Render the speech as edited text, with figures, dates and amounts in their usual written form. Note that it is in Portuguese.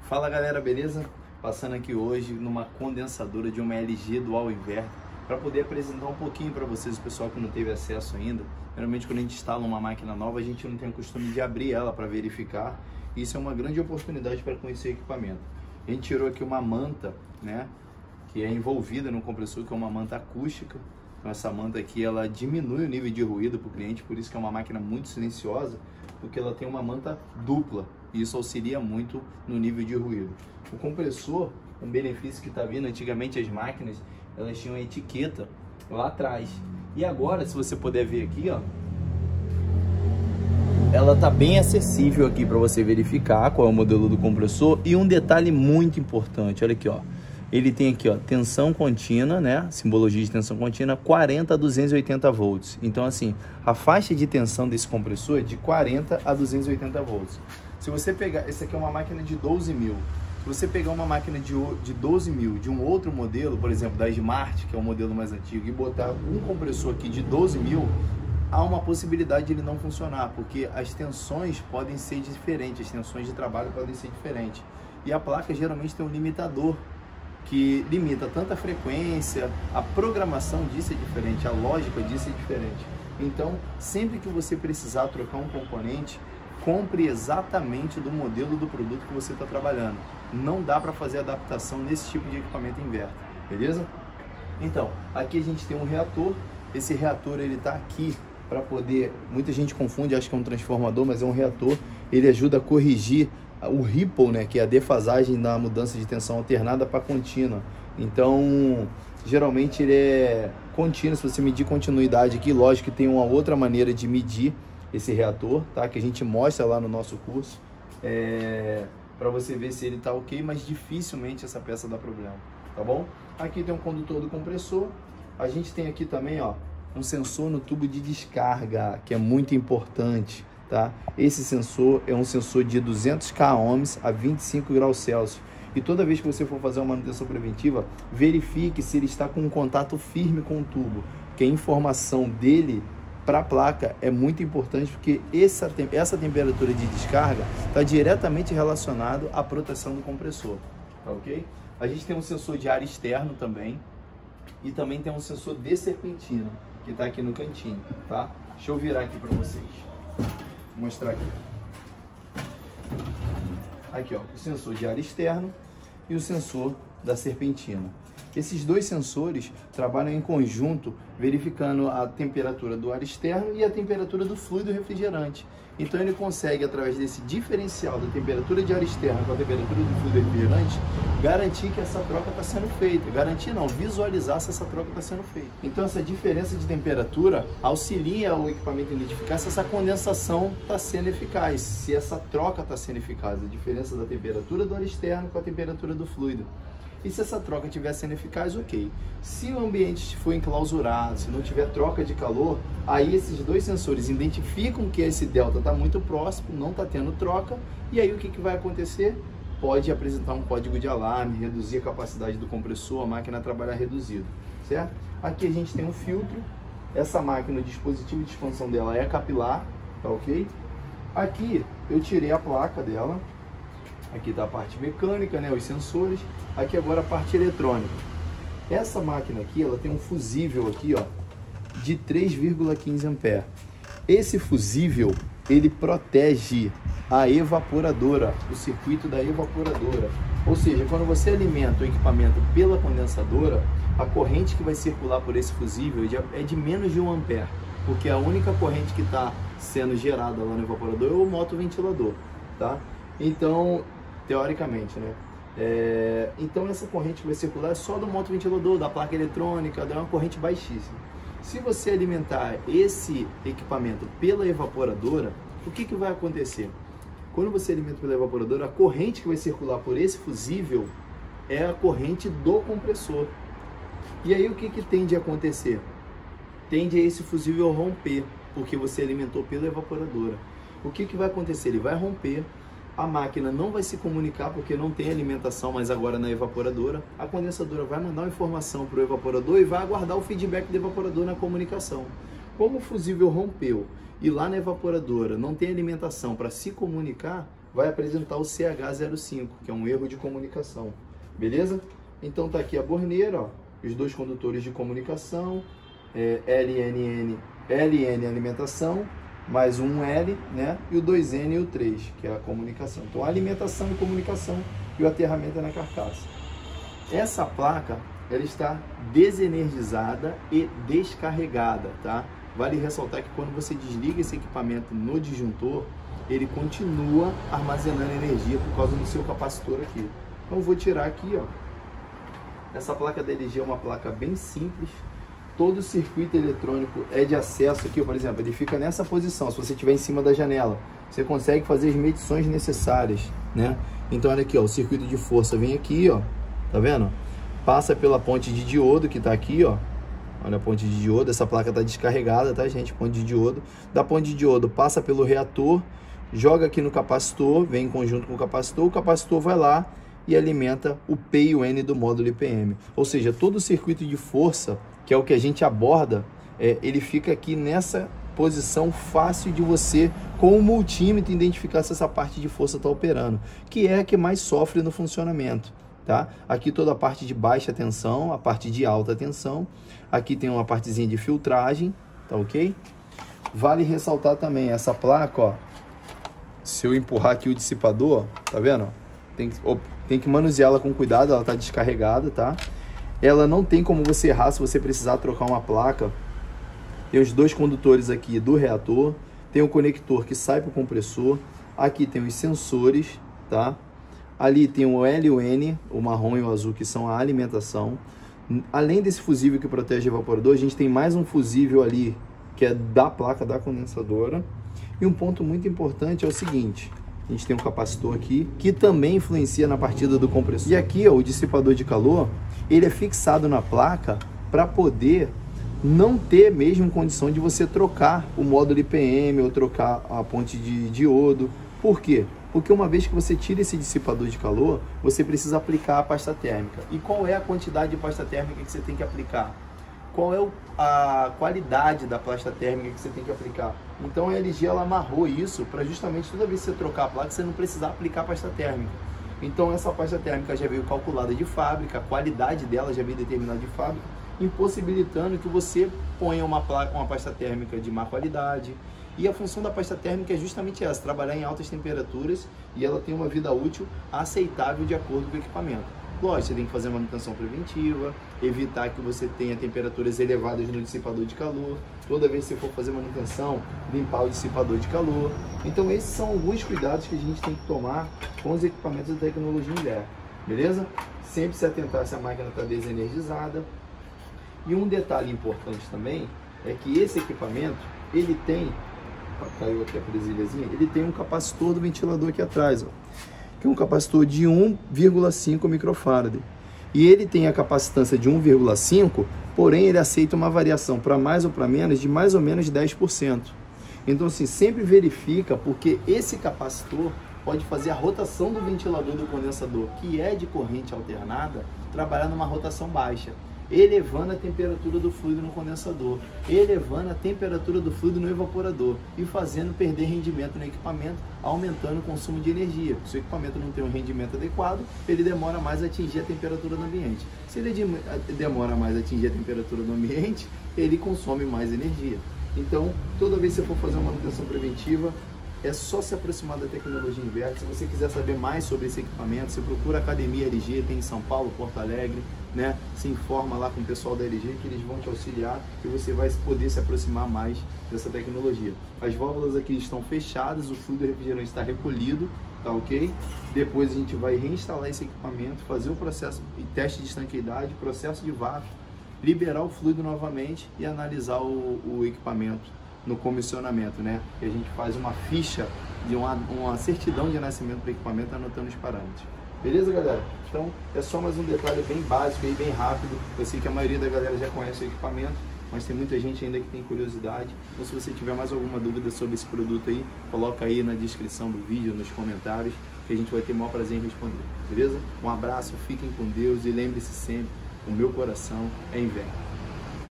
Fala galera, beleza? Passando aqui hoje numa condensadora de uma LG Dual Inverter para poder apresentar um pouquinho para vocês, o pessoal que não teve acesso ainda. Geralmente quando a gente instala uma máquina nova, a gente não tem o costume de abrir ela para verificar. Isso é uma grande oportunidade para conhecer o equipamento. A gente tirou aqui uma manta, né, que é envolvida no compressor, que é uma manta acústica. Então essa manta aqui, ela diminui o nível de ruído para o cliente, por isso que é uma máquina muito silenciosa, porque ela tem uma manta dupla. E isso auxilia muito no nível de ruído. O compressor, um benefício que está vindo, antigamente as máquinas, elas tinham a etiqueta lá atrás. E agora, se você puder ver aqui, ó, ela está bem acessível aqui para você verificar qual é o modelo do compressor. E um detalhe muito importante, olha aqui, ó. Ele tem aqui, ó, tensão contínua, né? Simbologia de tensão contínua, 40 a 280 volts. Então, assim, a faixa de tensão desse compressor é de 40 a 280 volts. Se você pegar, essa aqui é uma máquina de 12 mil. Se você pegar uma máquina de 12 mil de um outro modelo, por exemplo, da Smart, que é o modelo mais antigo, e botar um compressor aqui de 12 mil, há uma possibilidade de ele não funcionar, porque as tensões podem ser diferentes, as tensões de trabalho podem ser diferentes. E a placa geralmente tem um limitador, que limita tanto a frequência, a programação disso é diferente, a lógica disso é diferente. Então, sempre que você precisar trocar um componente, compre exatamente do modelo do produto que você está trabalhando. Não dá para fazer adaptação nesse tipo de equipamento inverter, beleza? Então, aqui a gente tem um reator. Esse reator ele está aqui para poder, muita gente confunde, acha que é um transformador, mas é um reator. Ele ajuda a corrigir o ripple, né, que é a defasagem da mudança de tensão alternada para contínua. Então, geralmente ele é contínuo. Se você medir continuidade aqui, lógico que tem uma outra maneira de medir esse reator, tá? Que a gente mostra lá no nosso curso, para você ver se ele tá ok, mas dificilmente essa peça dá problema, tá bom? Aqui tem um condutor do compressor. A gente tem aqui também, ó, um sensor no tubo de descarga, que é muito importante, tá? Esse sensor é um sensor de 200 k-ohms a 25 graus Celsius. E toda vez que você for fazer uma manutenção preventiva, verifique se ele está com um contato firme com o tubo, que a informação dele para a placa é muito importante, porque essa temperatura de descarga está diretamente relacionado à proteção do compressor, tá ok? A gente tem um sensor de ar externo também, e também tem um sensor de serpentina, que está aqui no cantinho, tá? Deixa eu virar aqui para vocês, vou mostrar aqui. Aqui, ó, o sensor de ar externo e o sensor da serpentina. Esses dois sensores trabalham em conjunto, verificando a temperatura do ar externo e a temperatura do fluido refrigerante. Então ele consegue, através desse diferencial da temperatura de ar externo com a temperatura do fluido refrigerante, garantir que essa troca está sendo feita. Garantir não, visualizar se essa troca está sendo feita. Então essa diferença de temperatura auxilia o equipamento a identificar se essa condensação está sendo eficaz, se essa troca está sendo eficaz, a diferença da temperatura do ar externo com a temperatura do fluido. E se essa troca estiver sendo eficaz, ok. Se o ambiente for enclausurado, se não tiver troca de calor, aí esses dois sensores identificam que esse delta está muito próximo, não está tendo troca, e aí o que vai acontecer? Pode apresentar um código de alarme, reduzir a capacidade do compressor, a máquina trabalhar reduzido, certo? Aqui a gente tem um filtro, essa máquina, o dispositivo de expansão dela é capilar, tá ok? Aqui eu tirei a placa dela. Aqui está a parte mecânica, né, os sensores. Aqui agora a parte eletrônica. Essa máquina aqui, ela tem um fusível aqui, ó, de 3,15 ampere. Esse fusível, ele protege a evaporadora, o circuito da evaporadora. Ou seja, quando você alimenta o equipamento pela condensadora, a corrente que vai circular por esse fusível é de menos de 1 ampere, porque a única corrente que está sendo gerada lá no evaporador é o motoventilador, tá? Então, teoricamente, né? Então essa corrente que vai circular é só do motoventilador, da placa eletrônica, é uma corrente baixíssima. Se você alimentar esse equipamento pela evaporadora, o que vai acontecer? Quando você alimenta pela evaporadora, a corrente que vai circular por esse fusível é a corrente do compressor. E aí o que tende a acontecer? Tende a esse fusível romper, porque você alimentou pela evaporadora. O que vai acontecer? Ele vai romper. A máquina não vai se comunicar porque não tem alimentação mais agora na evaporadora. A condensadora vai mandar uma informação para o evaporador e vai aguardar o feedback do evaporador na comunicação. Como o fusível rompeu e lá na evaporadora não tem alimentação para se comunicar, vai apresentar o CH05, que é um erro de comunicação, beleza? Então tá aqui a borneira, ó, os dois condutores de comunicação, LN alimentação, mais um L, né? E o 2N e o 3, que é a comunicação. Então alimentação e comunicação e o aterramento é na carcaça. Essa placa, ela está desenergizada e descarregada, tá? Vale ressaltar que quando você desliga esse equipamento no disjuntor, ele continua armazenando energia por causa do seu capacitor aqui. Então eu vou tirar aqui, ó. Essa placa da LG é uma placa bem simples. Todo o circuito eletrônico é de acesso aqui, por exemplo, ele fica nessa posição. Se você estiver em cima da janela, você consegue fazer as medições necessárias, né? Então olha aqui, ó, o circuito de força vem aqui, ó, tá vendo? Passa pela ponte de diodo que tá aqui, ó. Olha a ponte de diodo, essa placa tá descarregada, tá, gente? Ponte de diodo. Da ponte de diodo passa pelo reator, joga aqui no capacitor, vem em conjunto com o capacitor vai lá e alimenta o P e o N do módulo IPM. Ou seja, todo o circuito de força, que é o que a gente aborda, ele fica aqui nessa posição fácil de você, com o multímetro, identificar se essa parte de força está operando, que é a que mais sofre no funcionamento. Tá? Aqui toda a parte de baixa tensão, a parte de alta tensão. Aqui tem uma partezinha de filtragem, tá ok? Vale ressaltar também essa placa, ó. Se eu empurrar aqui o dissipador, tá vendo? Tem que manuseá-la com cuidado, ela tá descarregada, tá? Ela não tem como você errar se você precisar trocar uma placa. Tem os dois condutores aqui do reator, tem o conector que sai para o compressor, aqui tem os sensores, tá? Ali tem o L e o N, o marrom e o azul, que são a alimentação. Além desse fusível que protege o evaporador, a gente tem mais um fusível ali, que é da placa da condensadora. E um ponto muito importante é o seguinte, a gente tem um capacitor aqui, que também influencia na partida do compressor. E aqui, ó, o dissipador de calor, ele é fixado na placa para poder não ter mesmo condição de você trocar o módulo IPM ou trocar a ponte de diodo. Por quê? Porque uma vez que você tira esse dissipador de calor, você precisa aplicar a pasta térmica. E qual é a quantidade de pasta térmica que você tem que aplicar? Qual é a qualidade da pasta térmica que você tem que aplicar? Então a LG ela amarrou isso para justamente toda vez que você trocar a placa, você não precisar aplicar a pasta térmica. Então essa pasta térmica já veio calculada de fábrica, a qualidade dela já veio determinada de fábrica, impossibilitando que você ponha uma pasta térmica de má qualidade. E a função da pasta térmica é justamente essa, trabalhar em altas temperaturas, e ela tem uma vida útil aceitável de acordo com o equipamento. Lógico, você tem que fazer manutenção preventiva, evitar que você tenha temperaturas elevadas no dissipador de calor. Toda vez que você for fazer manutenção, limpar o dissipador de calor. Então esses são alguns cuidados que a gente tem que tomar com os equipamentos da tecnologia Inver, beleza? Sempre se atentar se a máquina está desenergizada. E um detalhe importante também é que esse equipamento, ele tem, caiu aqui a presilhazinha, ele tem um capacitor do ventilador aqui atrás, ó, que é um capacitor de 1,5 microfarad. E ele tem a capacitância de 1,5, porém ele aceita uma variação para mais ou para menos de mais ou menos 10%. Então assim, sempre verifica, porque esse capacitor pode fazer a rotação do ventilador do condensador, que é de corrente alternada, trabalhar numa rotação baixa, elevando a temperatura do fluido no condensador, elevando a temperatura do fluido no evaporador e fazendo perder rendimento no equipamento, aumentando o consumo de energia. Se o equipamento não tem um rendimento adequado, ele demora mais a atingir a temperatura do ambiente. Se ele demora mais a atingir a temperatura do ambiente, ele consome mais energia. Então, toda vez que você for fazer uma manutenção preventiva, é só se aproximar da tecnologia Inver. Se você quiser saber mais sobre esse equipamento, você procura a Academia LG, tem em São Paulo, Porto Alegre, né? Se informa lá com o pessoal da LG que eles vão te auxiliar e você vai poder se aproximar mais dessa tecnologia. As válvulas aqui estão fechadas, o fluido refrigerante está recolhido, tá ok? Depois a gente vai reinstalar esse equipamento, fazer o processo de teste de estanqueidade, processo de VAP, liberar o fluido novamente e analisar o equipamento no comissionamento, né? E a gente faz uma ficha de uma certidão de nascimento do equipamento anotando os parâmetros. Beleza, galera? Então, é só mais um detalhe bem básico e bem rápido. Eu sei que a maioria da galera já conhece o equipamento, mas tem muita gente ainda que tem curiosidade. Então, se você tiver mais alguma dúvida sobre esse produto aí, coloca aí na descrição do vídeo, nos comentários, que a gente vai ter o maior prazer em responder. Beleza? Um abraço, fiquem com Deus e lembre-se sempre, o meu coração é Inver.